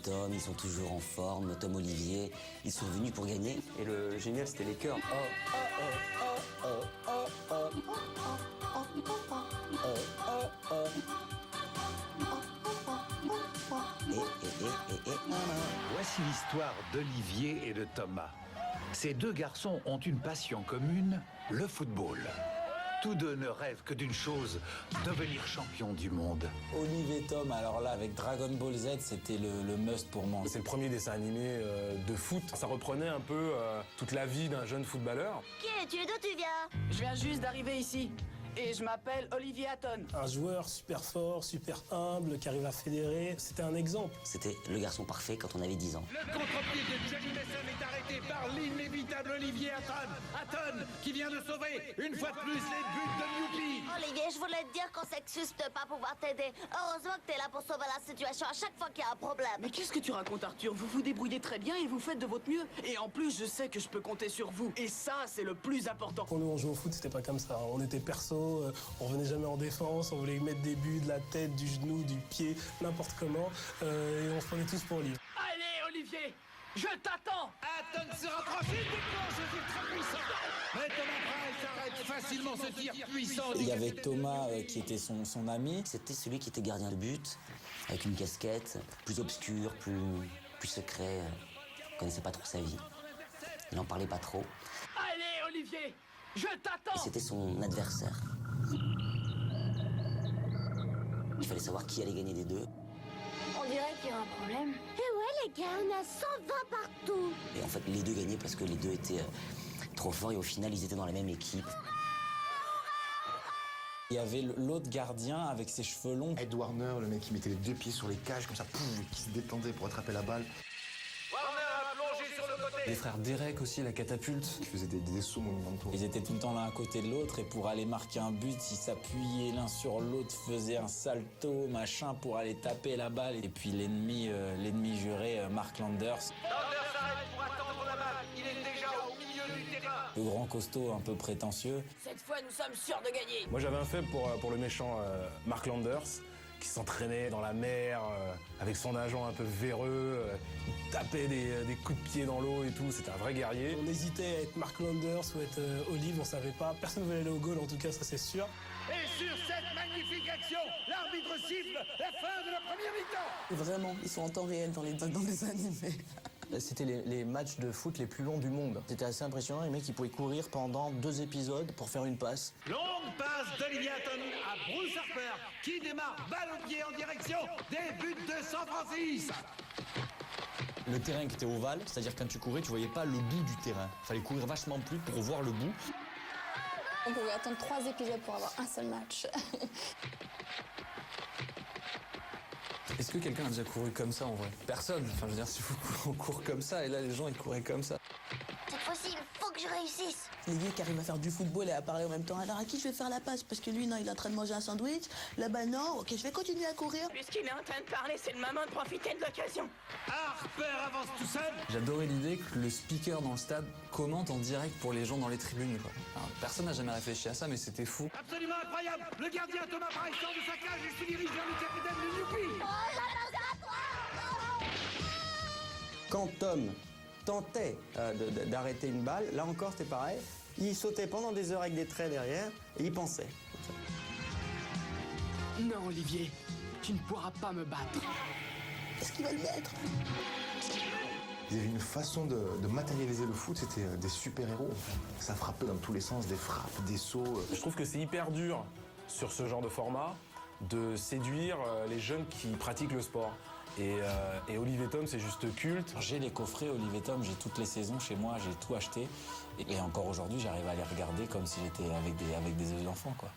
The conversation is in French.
Tom, ils sont toujours en forme. Tom, Olivier, ils sont venus pour gagner. Et le génial, c'était les chœurs. Voici l'histoire d'Olivier et de Thomas. Ces deux garçons ont une passion commune, le football. Tous deux ne rêvent que d'une chose, devenir champion du monde. Olivier et Tom, alors là, avec Dragon Ball Z, c'était le must pour moi. C'est le premier dessin animé de foot. Ça reprenait un peu toute la vie d'un jeune footballeur. Qui es-tu? D'où tu viens? Je viens juste d'arriver ici. Et je m'appelle Olivier Hatton. Un joueur super fort, super humble, qui arrive à fédérer. C'était un exemple. C'était le garçon parfait quand on avait 10 ans. Le contre-pied de Johnny Mason est arrêté par l'inévitable Olivier Hatton. Hatton qui vient de sauver une fois de plus les buts de Youpi. Olivier, je voulais te dire qu'on s'excuse de pas pouvoir t'aider. Heureusement que t'es là pour sauver la situation à chaque fois qu'il y a un problème. Mais qu'est-ce que tu racontes, Arthur? Vous vous débrouillez très bien et vous faites de votre mieux. Et en plus, je sais que je peux compter sur vous. Et ça, c'est le plus important. Quand nous on jouait au foot, c'était pas comme ça. On était perso, on venait jamais en défense, on voulait mettre des buts de la tête, du genou, du pied, n'importe comment. Et on se prenait tous pour livre. Allez, Olivier, je t'attends. Hatton se rapproche, il déclenche un tir très puissant. Mais Thomas Price arrête facilement ce tir puissant. Il y avait Thomas qui était son ami. C'était celui qui était gardien de but, avec une casquette plus obscure, plus secret. Il connaissait pas trop sa vie. Il n'en parlait pas trop. Allez, Olivier, je Et t'attends. c'était son adversaire. Il fallait savoir qui allait gagner des deux. On dirait qu'il y a un problème. Eh ouais, les gars, on a 120 partout. Et en fait, les deux gagnaient parce que les deux étaient trop forts et au final, ils étaient dans la même équipe. Il y avait l'autre gardien avec ses cheveux longs. Ed Warner, le mec qui mettait les deux pieds sur les cages comme ça, pouf, et qui se détendait pour attraper la balle. Warner a plongé sur le côté. Les frères Derek aussi, la catapulte. Qui faisait des sauts monumentaux. Ils étaient tout le temps l'un à côté de l'autre et pour aller marquer un but, ils s'appuyaient l'un sur l'autre, faisaient un salto, machin, pour aller taper la balle. Et puis l'ennemi juré, Mark Landers. Landers s'arrête pour attendre la balle. Il est déjà au milieu du terrain. Le grand costaud, un peu prétentieux. Cette fois, nous sommes sûrs de gagner. Moi, j'avais un faible pour le méchant Mark Landers, qui s'entraînait dans la mer, avec son agent un peu véreux, il tapait des coups de pied dans l'eau et tout, c'était un vrai guerrier. On hésitait à être Mark Landers ou être Olive, on savait pas. Personne ne voulait aller au goal, en tout cas, ça c'est sûr. Et sur cette magnifique action, l'arbitre siffle la fin de la première mi-temps. Vraiment, ils sont en temps réel dans les animés. C'était les matchs de foot les plus longs du monde. C'était assez impressionnant, les mecs ils pouvaient courir pendant 2 épisodes pour faire une passe. Longue passe d'Olivier Hatton à Bruce Harper qui démarre balle au pied en direction des buts de San Francisco. Le terrain qui était ovale, c'est-à-dire quand tu courais, tu voyais pas le bout du terrain. Fallait courir vachement plus pour voir le bout. On pouvait attendre 3 épisodes pour avoir un seul match. Est-ce que quelqu'un a déjà couru comme ça en vrai? Personne. Enfin, je veux dire, si on court comme ça, et là, les gens, ils couraient comme ça. Cette fois-ci, il faut que je réussisse. Olivier qui arrive à faire du football et à parler en même temps. Alors à qui je vais faire la passe? Parce que lui, non, il est en train de manger un sandwich. Là-bas, non. Ok, je vais continuer à courir. Puisqu'il est en train de parler, c'est le moment de profiter de l'occasion. Harper avance tout seul. J'adorais l'idée que le speaker dans le stade commente en direct pour les gens dans les tribunes, quoi. Alors, personne n'a jamais réfléchi à ça, mais c'était fou. Absolument incroyable. Le gardien Thomas Price sort de sa cage et se dirige vers le capitaine de Youpi. Quand Tom tentait d'arrêter une balle, là encore c'était pareil, il sautait pendant des heures avec des traits derrière et il pensait. Non, Olivier, tu ne pourras pas me battre. Est-ce qu'il va le mettre? Ils avaient une façon de matérialiser le foot, c'était des super-héros. Ça frappait dans tous les sens, des frappes, des sauts. Je trouve que c'est hyper dur sur ce genre de format de séduire les jeunes qui pratiquent le sport. Et Olivier Tom, c'est juste culte. J'ai les coffrets Olivier Tom, j'ai toutes les saisons chez moi, j'ai tout acheté. Et encore aujourd'hui, j'arrive à les regarder comme si j'étais avec des enfants, quoi.